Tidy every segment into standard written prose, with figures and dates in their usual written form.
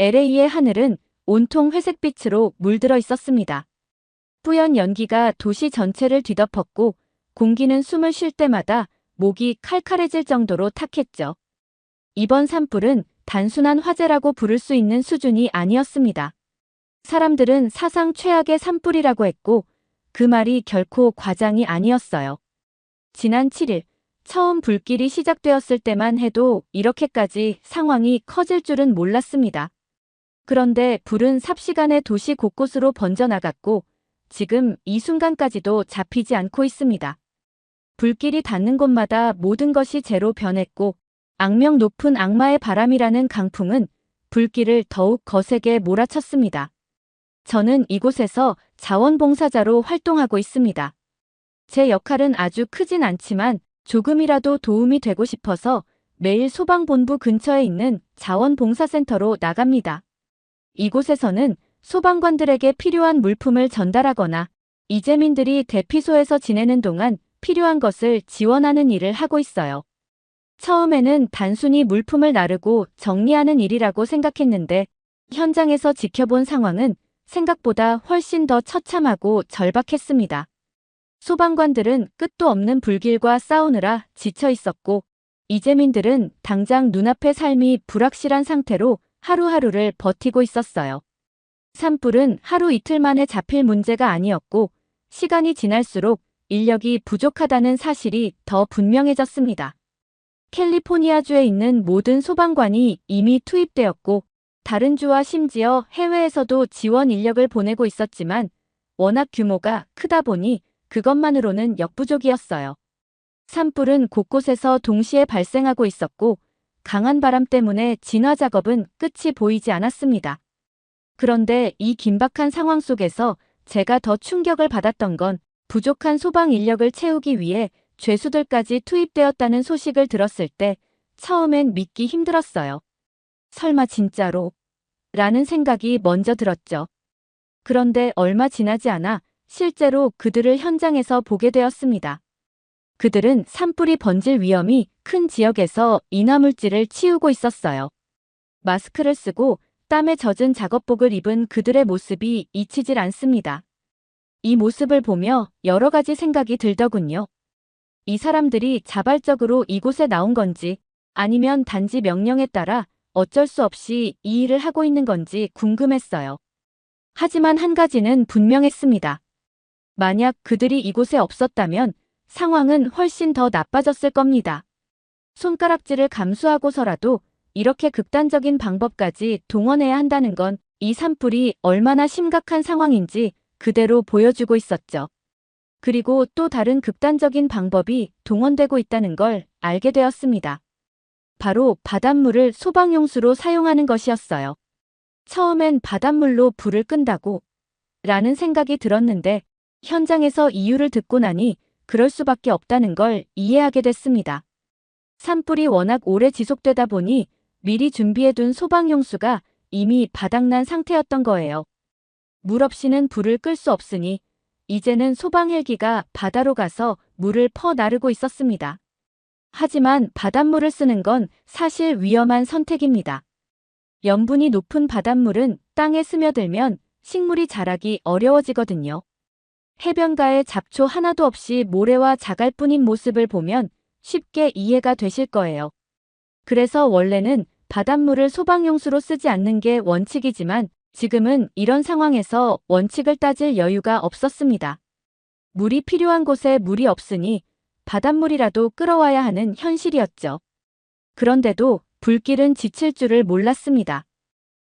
LA의 하늘은 온통 회색빛으로 물들어 있었습니다. 뿌연 연기가 도시 전체를 뒤덮었고 공기는 숨을 쉴 때마다 목이 칼칼해질 정도로 탁했죠. 이번 산불은 단순한 화재라고 부를 수 있는 수준이 아니었습니다. 사람들은 사상 최악의 산불이라고 했고 그 말이 결코 과장이 아니었어요. 지난 7일 처음 불길이 시작되었을 때만 해도 이렇게까지 상황이 커질 줄은 몰랐습니다. 그런데 불은 삽시간에 도시 곳곳으로 번져나갔고 지금 이 순간까지도 잡히지 않고 있습니다. 불길이 닿는 곳마다 모든 것이 재로 변했고 악명 높은 악마의 바람이라는 강풍은 불길을 더욱 거세게 몰아쳤습니다. 저는 이곳에서 자원봉사자로 활동하고 있습니다. 제 역할은 아주 크진 않지만 조금이라도 도움이 되고 싶어서 매일 소방본부 근처에 있는 자원봉사센터로 나갑니다. 이곳에서는 소방관들에게 필요한 물품을 전달하거나 이재민들이 대피소에서 지내는 동안 필요한 것을 지원하는 일을 하고 있어요. 처음에는 단순히 물품을 나르고 정리하는 일이라고 생각했는데 현장에서 지켜본 상황은 생각보다 훨씬 더 처참하고 절박했습니다. 소방관들은 끝도 없는 불길과 싸우느라 지쳐 있었고 이재민들은 당장 눈앞의 삶이 불확실한 상태로 하루하루를 버티고 있었어요. 산불은 하루 이틀 만에 잡힐 문제가 아니었고 시간이 지날수록 인력이 부족하다는 사실이 더 분명해졌습니다. 캘리포니아주에 있는 모든 소방관이 이미 투입되었고 다른 주와 심지어 해외에서도 지원 인력을 보내고 있었지만 워낙 규모가 크다 보니 그것만으로는 역부족이었어요. 산불은 곳곳에서 동시에 발생하고 있었고 강한 바람 때문에 진화 작업은 끝이 보이지 않았습니다. 그런데 이 긴박한 상황 속에서 제가 더 충격을 받았던 건 부족한 소방 인력을 채우기 위해 죄수들까지 투입되었다는 소식을 들었을 때 처음엔 믿기 힘들었어요. 설마 진짜로? 라는 생각이 먼저 들었죠. 그런데 얼마 지나지 않아 실제로 그들을 현장에서 보게 되었습니다. 그들은 산불이 번질 위험이 큰 지역에서 인화물질을 치우고 있었어요. 마스크를 쓰고 땀에 젖은 작업복을 입은 그들의 모습이 잊히질 않습니다. 이 모습을 보며 여러 가지 생각이 들더군요. 이 사람들이 자발적으로 이곳에 나온 건지 아니면 단지 명령에 따라 어쩔 수 없이 이 일을 하고 있는 건지 궁금했어요. 하지만 한 가지는 분명했습니다. 만약 그들이 이곳에 없었다면 상황은 훨씬 더 나빠졌을 겁니다. 손가락질을 감수하고서라도 이렇게 극단적인 방법까지 동원해야 한다는 건 이 산불이 얼마나 심각한 상황인지 그대로 보여주고 있었죠. 그리고 또 다른 극단적인 방법이 동원되고 있다는 걸 알게 되었습니다. 바로 바닷물을 소방용수로 사용하는 것이었어요. 처음엔 바닷물로 불을 끈다고 라는 생각이 들었는데 현장에서 이유를 듣고 나니 그럴 수밖에 없다는 걸 이해하게 됐습니다. 산불이 워낙 오래 지속되다 보니 미리 준비해둔 소방용수가 이미 바닥난 상태였던 거예요. 물 없이는 불을 끌 수 없으니 이제는 소방 헬기가 바다로 가서 물을 퍼나르고 있었습니다. 하지만 바닷물을 쓰는 건 사실 위험한 선택입니다. 염분이 높은 바닷물은 땅에 스며들면 식물이 자라기 어려워지거든요. 해변가에 잡초 하나도 없이 모래와 자갈뿐인 모습을 보면 쉽게 이해가 되실 거예요. 그래서 원래는 바닷물을 소방용수로 쓰지 않는 게 원칙이지만 지금은 이런 상황에서 원칙을 따질 여유가 없었습니다. 물이 필요한 곳에 물이 없으니 바닷물이라도 끌어와야 하는 현실이었죠. 그런데도 불길은 지칠 줄을 몰랐습니다.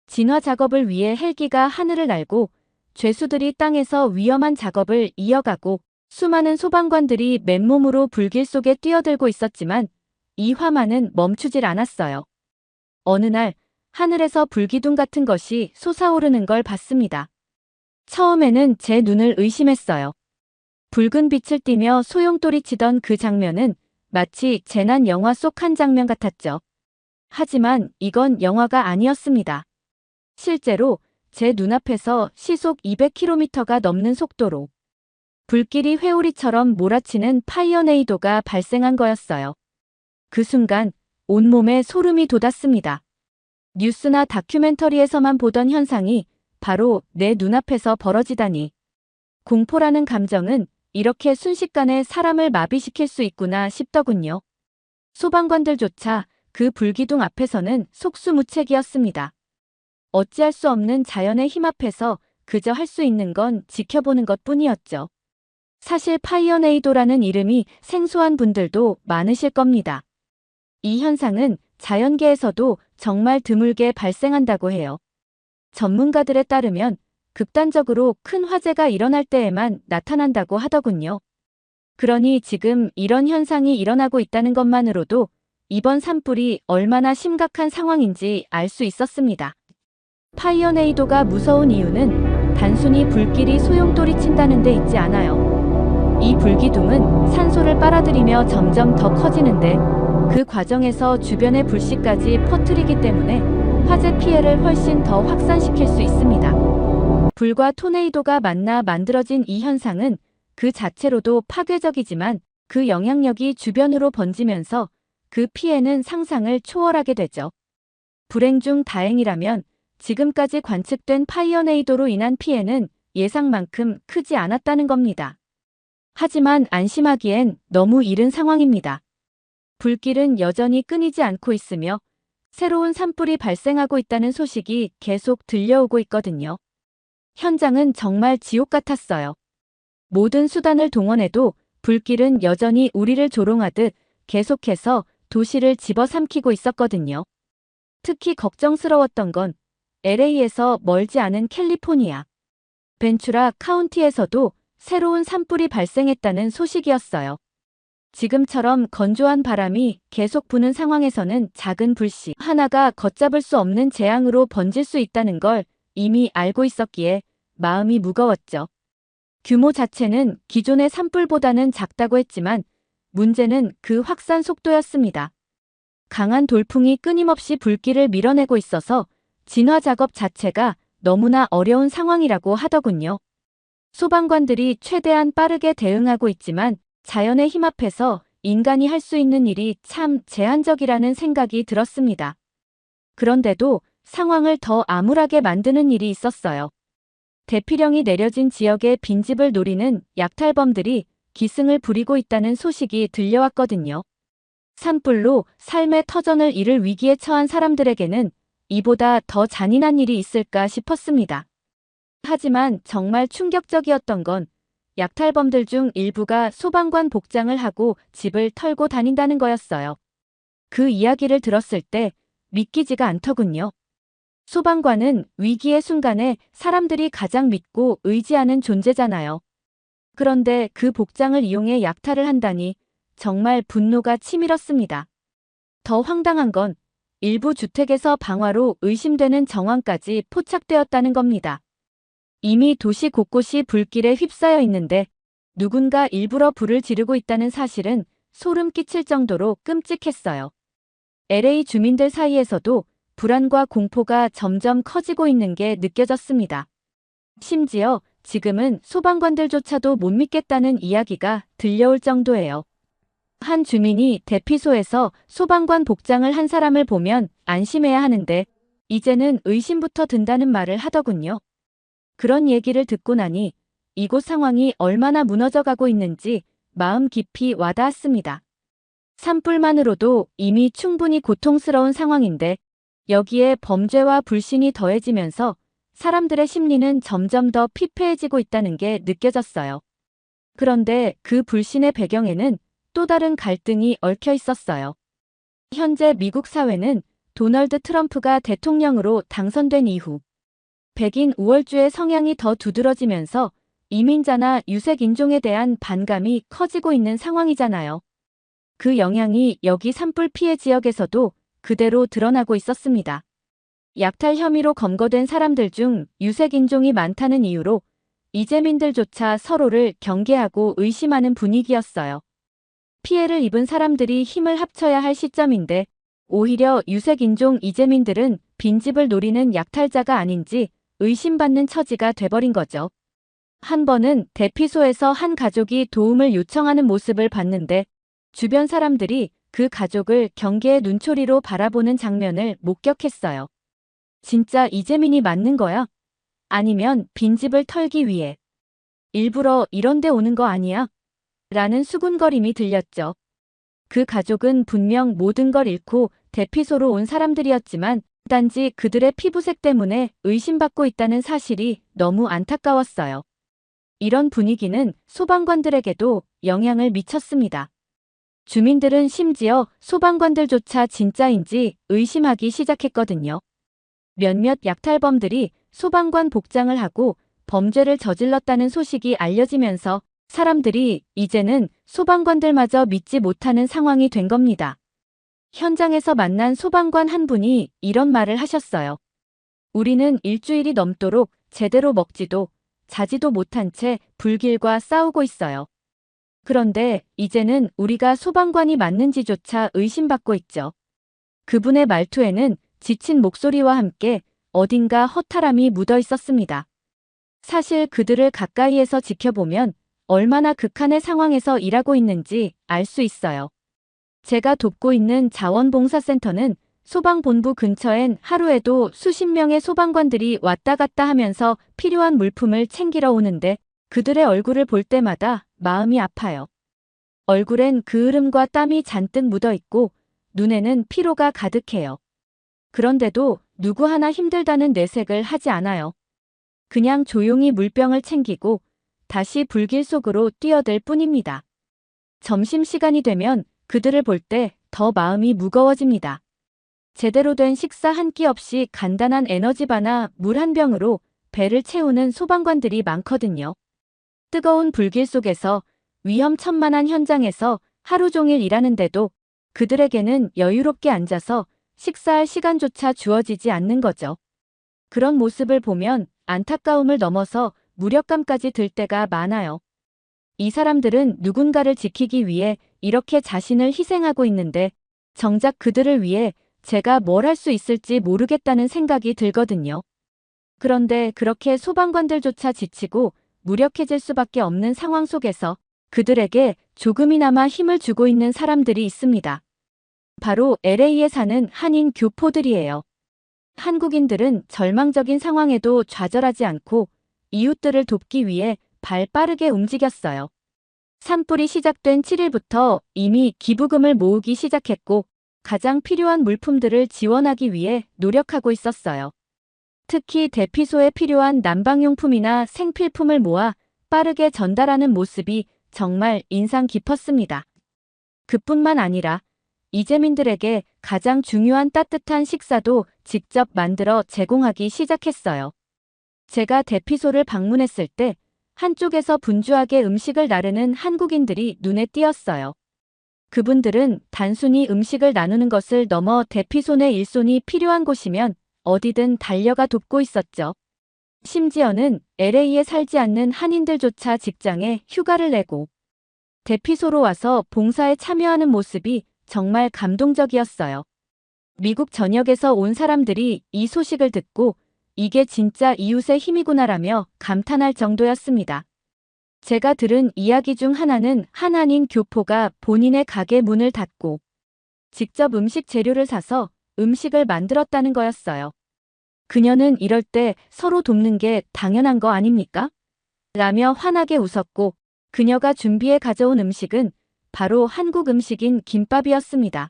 진화 작업을 위해 헬기가 하늘을 날고 죄수들이 땅에서 위험한 작업을 이어가고 수많은 소방관들이 맨몸으로 불길 속에 뛰어들고 있었지만 이 화만은 멈추질 않았어요. 어느 날 하늘에서 불기둥 같은 것이 솟아오르는 걸 봤습니다. 처음에는 제 눈을 의심했어요. 붉은 빛을 띠며 소용돌이치던 그 장면은 마치 재난 영화 속 한 장면 같았죠. 하지만 이건 영화가 아니었습니다. 실제로 제 눈앞에서 시속 200km가 넘는 속도로 불길이 회오리처럼 몰아치는 파이어네이도가 발생한 거였어요. 그 순간 온몸에 소름이 돋았습니다. 뉴스나 다큐멘터리에서만 보던 현상이 바로 내 눈앞에서 벌어지다니. 공포라는 감정은 이렇게 순식간에 사람을 마비시킬 수 있구나 싶더군요. 소방관들조차 그 불기둥 앞에서는 속수무책이었습니다. 어찌할 수 없는 자연의 힘 앞에서 그저 할 수 있는 건 지켜보는 것뿐이었죠. 사실 파이어네이도라는 이름이 생소한 분들도 많으실 겁니다. 이 현상은 자연계에서도 정말 드물게 발생한다고 해요. 전문가들에 따르면 극단적으로 큰 화재가 일어날 때에만 나타난다고 하더군요. 그러니 지금 이런 현상이 일어나고 있다는 것만으로도 이번 산불이 얼마나 심각한 상황인지 알 수 있었습니다. 파이어네이도가 무서운 이유는 단순히 불길이 소용돌이 친다는 데 있지 않아요. 이 불기둥은 산소를 빨아들이며 점점 더 커지는데 그 과정에서 주변의 불씨까지 퍼뜨리기 때문에 화재 피해를 훨씬 더 확산시킬 수 있습니다. 불과 토네이도가 만나 만들어진 이 현상은 그 자체로도 파괴적이지만 그 영향력이 주변으로 번지면서 그 피해는 상상을 초월하게 되죠. 불행 중 다행이라면 지금까지 관측된 파이어네이도로 인한 피해는 예상만큼 크지 않았다는 겁니다. 하지만 안심하기엔 너무 이른 상황입니다. 불길은 여전히 끊이지 않고 있으며 새로운 산불이 발생하고 있다는 소식이 계속 들려오고 있거든요. 현장은 정말 지옥 같았어요. 모든 수단을 동원해도 불길은 여전히 우리를 조롱하듯 계속해서 도시를 집어삼키고 있었거든요. 특히 걱정스러웠던 건 LA에서 멀지 않은 캘리포니아, 벤츄라 카운티에서도 새로운 산불이 발생했다는 소식이었어요. 지금처럼 건조한 바람이 계속 부는 상황에서는 작은 불씨 하나가 걷잡을 수 없는 재앙으로 번질 수 있다는 걸 이미 알고 있었기에 마음이 무거웠죠. 규모 자체는 기존의 산불보다는 작다고 했지만 문제는 그 확산 속도였습니다. 강한 돌풍이 끊임없이 불길을 밀어내고 있어서 진화 작업 자체가 너무나 어려운 상황이라고 하더군요. 소방관들이 최대한 빠르게 대응하고 있지만 자연의 힘 앞에서 인간이 할 수 있는 일이 참 제한적이라는 생각이 들었습니다. 그런데도 상황을 더 암울하게 만드는 일이 있었어요. 대피령이 내려진 지역의 빈집을 노리는 약탈범들이 기승을 부리고 있다는 소식이 들려왔거든요. 산불로 삶의 터전을 잃을 위기에 처한 사람들에게는 이보다 더 잔인한 일이 있을까 싶었습니다. 하지만 정말 충격적이었던 건 약탈범들 중 일부가 소방관 복장을 하고 집을 털고 다닌다는 거였어요. 그 이야기를 들었을 때 믿기지가 않더군요. 소방관은 위기의 순간에 사람들이 가장 믿고 의지하는 존재잖아요. 그런데 그 복장을 이용해 약탈을 한다니 정말 분노가 치밀었습니다. 더 황당한 건 일부 주택에서 방화로 의심되는 정황까지 포착되었다는 겁니다. 이미 도시 곳곳이 불길에 휩싸여 있는데 누군가 일부러 불을 지르고 있다는 사실은 소름 끼칠 정도로 끔찍했어요. LA 주민들 사이에서도 불안과 공포가 점점 커지고 있는 게 느껴졌습니다. 심지어 지금은 소방관들조차도 못 믿겠다는 이야기가 들려올 정도예요. 한 주민이 대피소에서 소방관 복장을 한 사람을 보면 안심해야 하는데 이제는 의심부터 든다는 말을 하더군요. 그런 얘기를 듣고 나니 이곳 상황이 얼마나 무너져가고 있는지 마음 깊이 와닿았습니다. 산불만으로도 이미 충분히 고통스러운 상황인데 여기에 범죄와 불신이 더해지면서 사람들의 심리는 점점 더 피폐해지고 있다는 게 느껴졌어요. 그런데 그 불신의 배경에는 또 다른 갈등이 얽혀 있었어요. 현재 미국 사회는 도널드 트럼프가 대통령으로 당선된 이후 백인 우월주의 성향이 더 두드러지면서 이민자나 유색인종에 대한 반감이 커지고 있는 상황이잖아요. 그 영향이 여기 산불 피해 지역에서도 그대로 드러나고 있었습니다. 약탈 혐의로 검거된 사람들 중 유색인종이 많다는 이유로 이재민들조차 서로를 경계하고 의심하는 분위기였어요. 피해를 입은 사람들이 힘을 합쳐야 할 시점인데 오히려 유색인종 이재민들은 빈집을 노리는 약탈자가 아닌지 의심받는 처지가 돼버린 거죠. 한 번은 대피소에서 한 가족이 도움을 요청하는 모습을 봤는데 주변 사람들이 그 가족을 경계의 눈초리로 바라보는 장면을 목격했어요. 진짜 이재민이 맞는 거야? 아니면 빈집을 털기 위해 일부러 이런 데 오는 거 아니야? 라는 수군거림이 들렸죠. 그 가족은 분명 모든 걸 잃고 대피소로 온 사람들이었지만 단지 그들의 피부색 때문에 의심받고 있다는 사실이 너무 안타까웠어요. 이런 분위기는 소방관들에게도 영향을 미쳤습니다. 주민들은 심지어 소방관들조차 진짜인지 의심하기 시작했거든요. 몇몇 약탈범들이 소방관 복장을 하고 범죄를 저질렀다는 소식이 알려지면서 사람들이 이제는 소방관들마저 믿지 못하는 상황이 된 겁니다. 현장에서 만난 소방관 한 분이 이런 말을 하셨어요. 우리는 일주일이 넘도록 제대로 먹지도 자지도 못한 채 불길과 싸우고 있어요. 그런데 이제는 우리가 소방관이 맞는지조차 의심받고 있죠. 그분의 말투에는 지친 목소리와 함께 어딘가 허탈함이 묻어 있었습니다. 사실 그들을 가까이에서 지켜보면 얼마나 극한의 상황에서 일하고 있는지 알 수 있어요. 제가 돕고 있는 자원봉사센터는 소방본부 근처엔 하루에도 수십 명의 소방관들이 왔다 갔다 하면서 필요한 물품을 챙기러 오는데 그들의 얼굴을 볼 때마다 마음이 아파요. 얼굴엔 그을음과 땀이 잔뜩 묻어 있고 눈에는 피로가 가득해요. 그런데도 누구 하나 힘들다는 내색을 하지 않아요. 그냥 조용히 물병을 챙기고 다시 불길 속으로 뛰어들 뿐입니다. 점심시간이 되면 그들을 볼 때 더 마음이 무거워집니다. 제대로 된 식사 한 끼 없이 간단한 에너지바나 물 한 병으로 배를 채우는 소방관들이 많거든요. 뜨거운 불길 속에서 위험천만한 현장에서 하루 종일 일하는데도 그들에게는 여유롭게 앉아서 식사할 시간조차 주어지지 않는 거죠. 그런 모습을 보면 안타까움을 넘어서 무력감까지 들 때가 많아요. 이 사람들은 누군가를 지키기 위해 이렇게 자신을 희생하고 있는데 정작 그들을 위해 제가 뭘 할 수 있을지 모르겠다는 생각이 들거든요. 그런데 그렇게 소방관들조차 지치고 무력해질 수밖에 없는 상황 속에서 그들에게 조금이나마 힘을 주고 있는 사람들이 있습니다. 바로 LA에 사는 한인 교포들이에요. 한국인들은 절망적인 상황에도 좌절하지 않고 이웃들을 돕기 위해 발 빠르게 움직였어요. 산불이 시작된 7일부터 이미 기부금을 모으기 시작했고 가장 필요한 물품들을 지원하기 위해 노력하고 있었어요. 특히 대피소에 필요한 난방용품이나 생필품을 모아 빠르게 전달하는 모습이 정말 인상 깊었습니다. 그뿐만 아니라 이재민들에게 가장 중요한 따뜻한 식사도 직접 만들어 제공하기 시작했어요. 제가 대피소를 방문했을 때 한쪽에서 분주하게 음식을 나르는 한국인들이 눈에 띄었어요. 그분들은 단순히 음식을 나누는 것을 넘어 대피소 내 일손이 필요한 곳이면 어디든 달려가 돕고 있었죠. 심지어는 LA에 살지 않는 한인들조차 직장에 휴가를 내고 대피소로 와서 봉사에 참여하는 모습이 정말 감동적이었어요. 미국 전역에서 온 사람들이 이 소식을 듣고 이게 진짜 이웃의 힘이구나라며 감탄할 정도였습니다. 제가 들은 이야기 중 하나는 한 한인 교포가 본인의 가게 문을 닫고 직접 음식 재료를 사서 음식을 만들었다는 거였어요. 그녀는 이럴 때 서로 돕는 게 당연한 거 아닙니까? 라며 환하게 웃었고 그녀가 준비해 가져온 음식은 바로 한국 음식인 김밥이었습니다.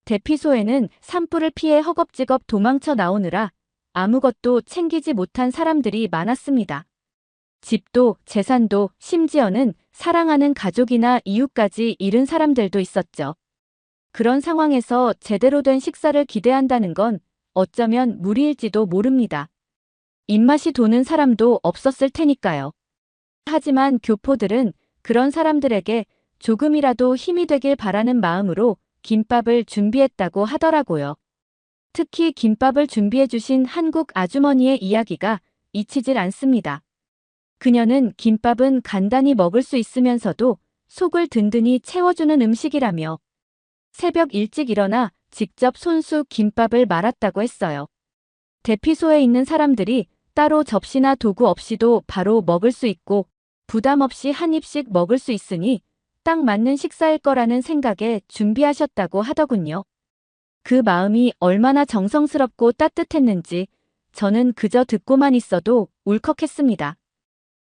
대피소에는 산불을 피해 허겁지겁 도망쳐 나오느라 아무것도 챙기지 못한 사람들이 많았습니다. 집도 재산도 심지어는 사랑하는 가족이나 이웃까지 잃은 사람들도 있었죠. 그런 상황에서 제대로 된 식사를 기대한다는 건 어쩌면 무리일지도 모릅니다. 입맛이 도는 사람도 없었을 테니까요. 하지만 교포들은 그런 사람들에게 조금이라도 힘이 되길 바라는 마음으로 김밥을 준비했다고 하더라고요. 특히 김밥을 준비해 주신 한국 아주머니의 이야기가 잊히질 않습니다. 그녀는 김밥은 간단히 먹을 수 있으면서도 속을 든든히 채워주는 음식이라며 새벽 일찍 일어나 직접 손수 김밥을 말았다고 했어요. 대피소에 있는 사람들이 따로 접시나 도구 없이도 바로 먹을 수 있고 부담 없이 한 입씩 먹을 수 있으니 딱 맞는 식사일 거라는 생각에 준비하셨다고 하더군요. 그 마음이 얼마나 정성스럽고 따뜻했는지 저는 그저 듣고만 있어도 울컥했습니다.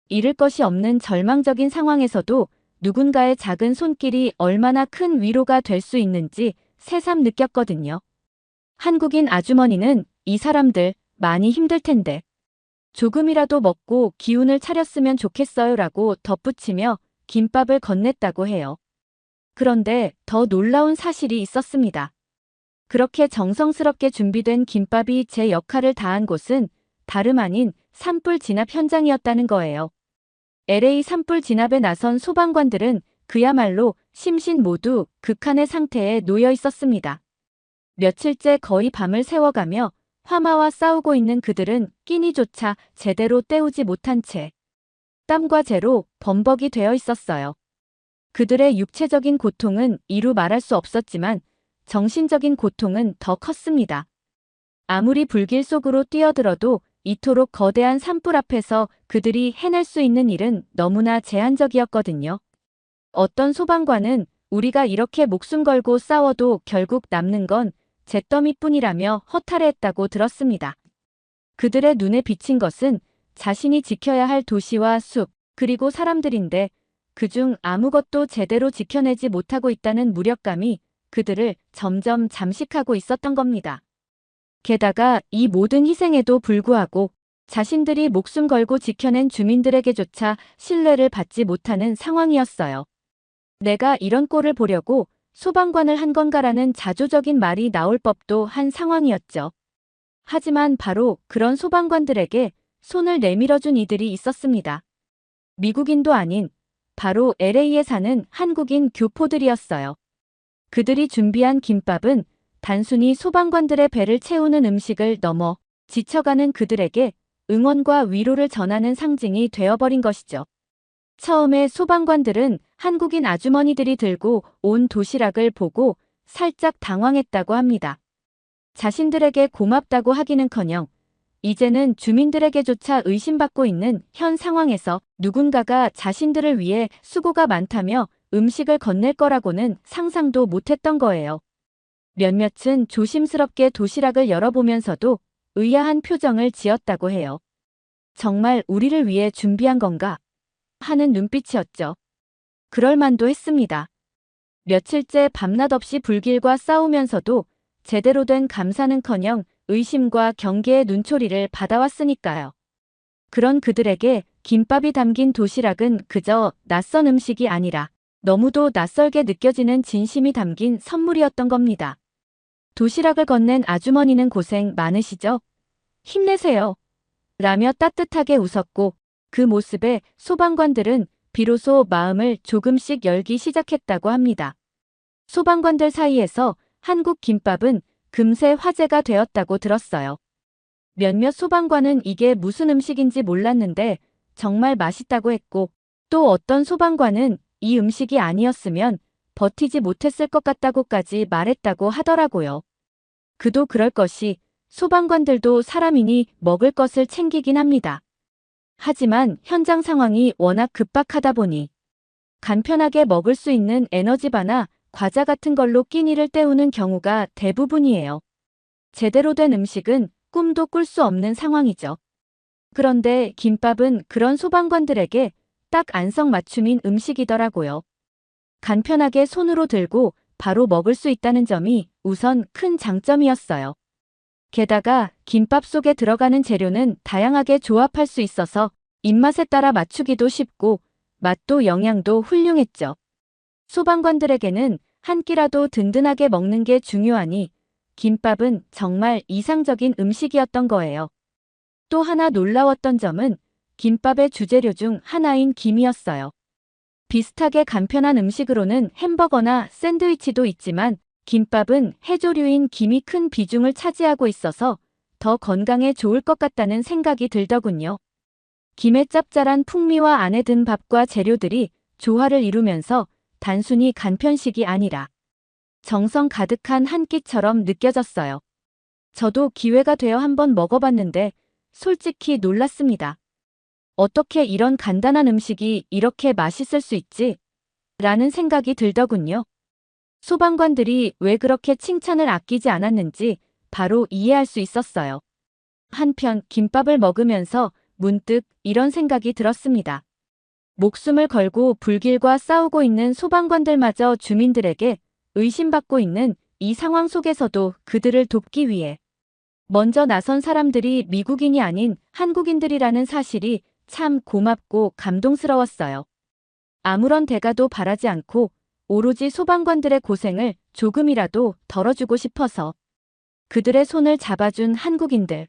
잃을 것이 없는 절망적인 상황에서도 누군가의 작은 손길이 얼마나 큰 위로가 될 수 있는지 새삼 느꼈거든요. 한국인 아주머니는 이 사람들 많이 힘들 텐데 조금이라도 먹고 기운을 차렸으면 좋겠어요라고 덧붙이며 김밥을 건넸다고 해요. 그런데 더 놀라운 사실이 있었습니다. 그렇게 정성스럽게 준비된 김밥이 제 역할을 다한 곳은 다름 아닌 산불 진압 현장이었다는 거예요. LA 산불 진압에 나선 소방관들은 그야말로 심신 모두 극한의 상태에 놓여 있었습니다. 며칠째 거의 밤을 새워가며 화마와 싸우고 있는 그들은 끼니조차 제대로 때우지 못한 채 땀과 재로 범벅이 되어 있었어요. 그들의 육체적인 고통은 이루 말할 수 없었지만 정신적인 고통은 더 컸습니다. 아무리 불길 속으로 뛰어들어도 이토록 거대한 산불 앞에서 그들이 해낼 수 있는 일은 너무나 제한적이었거든요. 어떤 소방관은 우리가 이렇게 목숨 걸고 싸워도 결국 남는 건 잿더미뿐이라며 허탈해했다고 들었습니다. 그들의 눈에 비친 것은 자신이 지켜야 할 도시와 숲, 그리고 사람들인데 그중 아무것도 제대로 지켜내지 못하고 있다는 무력감이 그들을 점점 잠식하고 있었던 겁니다. 게다가 이 모든 희생에도 불구하고 자신들이 목숨 걸고 지켜낸 주민들에게조차 신뢰를 받지 못하는 상황이었어요. 내가 이런 꼴을 보려고 소방관을 한 건가라는 자조적인 말이 나올 법도 한 상황이었죠. 하지만 바로 그런 소방관들에게 손을 내밀어준 이들이 있었습니다. 미국인도 아닌 바로 LA에 사는 한국인 교포들이었어요. 그들이 준비한 김밥은 단순히 소방관들의 배를 채우는 음식을 넘어 지쳐가는 그들에게 응원과 위로를 전하는 상징이 되어버린 것이죠. 처음에 소방관들은 한국인 아주머니들이 들고 온 도시락을 보고 살짝 당황했다고 합니다. 자신들에게 고맙다고 하기는커녕 이제는 주민들에게조차 의심받고 있는 현 상황에서 누군가가 자신들을 위해 수고가 많다며 음식을 건넬 거라고는 상상도 못했던 거예요. 몇몇은 조심스럽게 도시락을 열어보면서도 의아한 표정을 지었다고 해요. 정말 우리를 위해 준비한 건가? 하는 눈빛이었죠. 그럴만도 했습니다. 며칠째 밤낮 없이 불길과 싸우면서도 제대로 된 감사는커녕 의심과 경계의 눈초리를 받아왔으니까요. 그런 그들에게 김밥이 담긴 도시락은 그저 낯선 음식이 아니라 너무도 낯설게 느껴지는 진심이 담긴 선물이었던 겁니다. 도시락을 건넨 아주머니는 고생 많으시죠? 힘내세요. 라며 따뜻하게 웃었고 그 모습에 소방관들은 비로소 마음을 조금씩 열기 시작했다고 합니다. 소방관들 사이에서 한국 김밥은 금세 화제가 되었다고 들었어요. 몇몇 소방관은 이게 무슨 음식인지 몰랐는데 정말 맛있다고 했고 또 어떤 소방관은 이 음식이 아니었으면 버티지 못했을 것 같다고까지 말했다고 하더라고요. 그도 그럴 것이 소방관들도 사람이니 먹을 것을 챙기긴 합니다. 하지만 현장 상황이 워낙 급박하다 보니 간편하게 먹을 수 있는 에너지바나 과자 같은 걸로 끼니를 때우는 경우가 대부분이에요. 제대로 된 음식은 꿈도 꿀 수 없는 상황이죠. 그런데 김밥은 그런 소방관들에게 딱 안성맞춤인 음식이더라고요. 간편하게 손으로 들고 바로 먹을 수 있다는 점이 우선 큰 장점이었어요. 게다가 김밥 속에 들어가는 재료는 다양하게 조합할 수 있어서 입맛에 따라 맞추기도 쉽고 맛도 영양도 훌륭했죠. 소방관들에게는 한 끼라도 든든하게 먹는 게 중요하니 김밥은 정말 이상적인 음식이었던 거예요. 또 하나 놀라웠던 점은 김밥의 주재료 중 하나인 김이었어요. 비슷하게 간편한 음식으로는 햄버거나 샌드위치도 있지만 김밥은 해조류인 김이 큰 비중을 차지하고 있어서 더 건강에 좋을 것 같다는 생각이 들더군요. 김의 짭짤한 풍미와 안에 든 밥과 재료들이 조화를 이루면서 단순히 간편식이 아니라 정성 가득한 한 끼처럼 느껴졌어요. 저도 기회가 되어 한번 먹어봤는데 솔직히 놀랐습니다. 어떻게 이런 간단한 음식이 이렇게 맛있을 수 있지? 라는 생각이 들더군요. 소방관들이 왜 그렇게 칭찬을 아끼지 않았는지 바로 이해할 수 있었어요. 한편 김밥을 먹으면서 문득 이런 생각이 들었습니다. 목숨을 걸고 불길과 싸우고 있는 소방관들마저 주민들에게 의심받고 있는 이 상황 속에서도 그들을 돕기 위해 먼저 나선 사람들이 미국인이 아닌 한국인들이라는 사실이 참 고맙고 감동스러웠어요. 아무런 대가도 바라지 않고 오로지 소방관들의 고생을 조금이라도 덜어주고 싶어서 그들의 손을 잡아준 한국인들.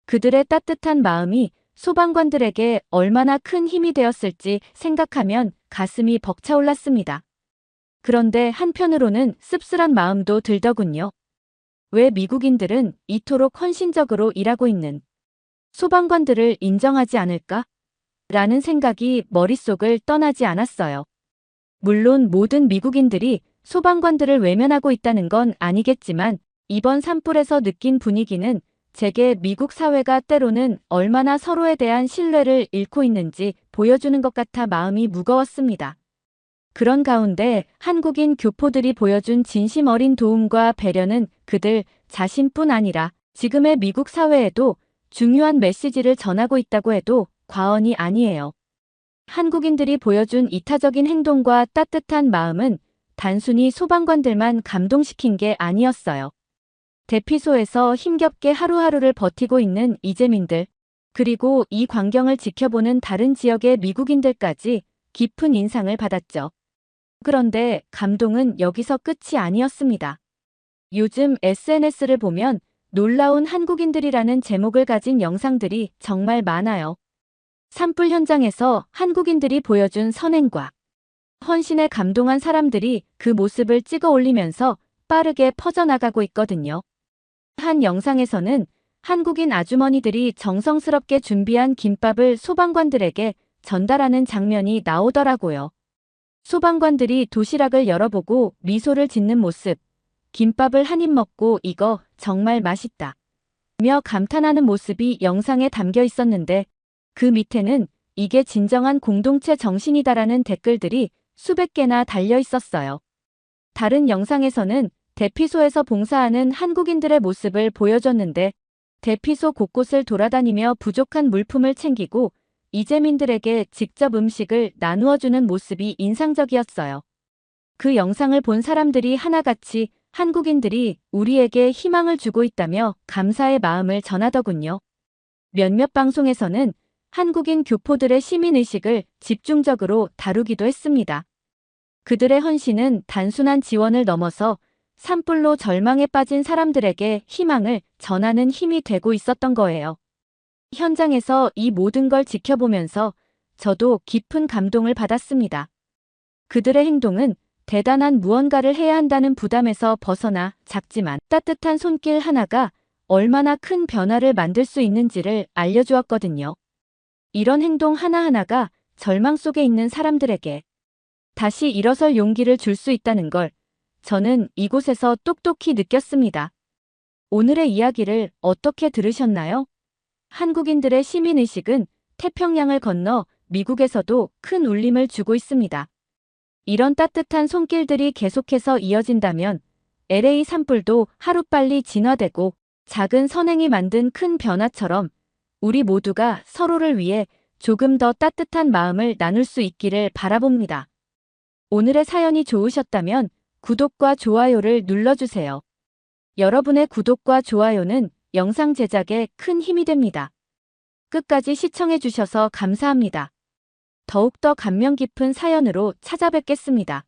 그들의 따뜻한 마음이 소방관들에게 얼마나 큰 힘이 되었을지 생각하면 가슴이 벅차올랐습니다. 그런데 한편으로는 씁쓸한 마음도 들더군요. 왜 미국인들은 이토록 헌신적으로 일하고 있는 소방관들을 인정하지 않을까? 라는 생각이 머릿속을 떠나지 않았어요. 물론 모든 미국인들이 소방관들을 외면하고 있다는 건 아니겠지만 이번 산불에서 느낀 분위기는 제게 미국 사회가 때로는 얼마나 서로에 대한 신뢰를 잃고 있는지 보여주는 것 같아 마음이 무거웠습니다. 그런 가운데 한국인 교포들이 보여준 진심 어린 도움과 배려는 그들 자신뿐 아니라 지금의 미국 사회에도 중요한 메시지를 전하고 있다고 해도 과언이 아니에요. 한국인들이 보여준 이타적인 행동과 따뜻한 마음은 단순히 소방관들만 감동시킨 게 아니었어요. 대피소에서 힘겹게 하루하루를 버티고 있는 이재민들, 그리고 이 광경을 지켜보는 다른 지역의 미국인들까지 깊은 인상을 받았죠. 그런데 감동은 여기서 끝이 아니었습니다. 요즘 SNS를 보면 놀라운 한국인들이라는 제목을 가진 영상들이 정말 많아요. 산불 현장에서 한국인들이 보여준 선행과 헌신에 감동한 사람들이 그 모습을 찍어 올리면서 빠르게 퍼져나가고 있거든요. 한 영상에서는 한국인 아주머니들이 정성스럽게 준비한 김밥을 소방관들에게 전달하는 장면이 나오더라고요. 소방관들이 도시락을 열어보고 미소를 짓는 모습, 김밥을 한 입 먹고 이거 정말 맛있다 며 감탄하는 모습이 영상에 담겨 있었는데 그 밑에는 이게 진정한 공동체 정신이다라는 댓글들이 수백 개나 달려 있었어요. 다른 영상에서는 대피소에서 봉사하는 한국인들의 모습을 보여줬는데 대피소 곳곳을 돌아다니며 부족한 물품을 챙기고 이재민들에게 직접 음식을 나누어주는 모습이 인상적이었어요. 그 영상을 본 사람들이 하나같이 한국인들이 우리에게 희망을 주고 있다며 감사의 마음을 전하더군요. 몇몇 방송에서는 한국인 교포들의 시민의식을 집중적으로 다루기도 했습니다. 그들의 헌신은 단순한 지원을 넘어서 산불로 절망에 빠진 사람들에게 희망을 전하는 힘이 되고 있었던 거예요. 현장에서 이 모든 걸 지켜보면서 저도 깊은 감동을 받았습니다. 그들의 행동은 대단한 무언가를 해야 한다는 부담에서 벗어나 작지만 따뜻한 손길 하나가 얼마나 큰 변화를 만들 수 있는지를 알려주었거든요. 이런 행동 하나하나가 절망 속에 있는 사람들에게 다시 일어설 용기를 줄 수 있다는 걸 저는 이곳에서 똑똑히 느꼈습니다. 오늘의 이야기를 어떻게 들으셨나요? 한국인들의 시민의식은 태평양을 건너 미국에서도 큰 울림을 주고 있습니다. 이런 따뜻한 손길들이 계속해서 이어진다면 LA 산불도 하루빨리 진화되고 작은 선행이 만든 큰 변화처럼 우리 모두가 서로를 위해 조금 더 따뜻한 마음을 나눌 수 있기를 바라봅니다. 오늘의 사연이 좋으셨다면 구독과 좋아요를 눌러주세요. 여러분의 구독과 좋아요는 영상 제작에 큰 힘이 됩니다. 끝까지 시청해주셔서 감사합니다. 더욱더 감명 깊은 사연으로 찾아뵙겠습니다.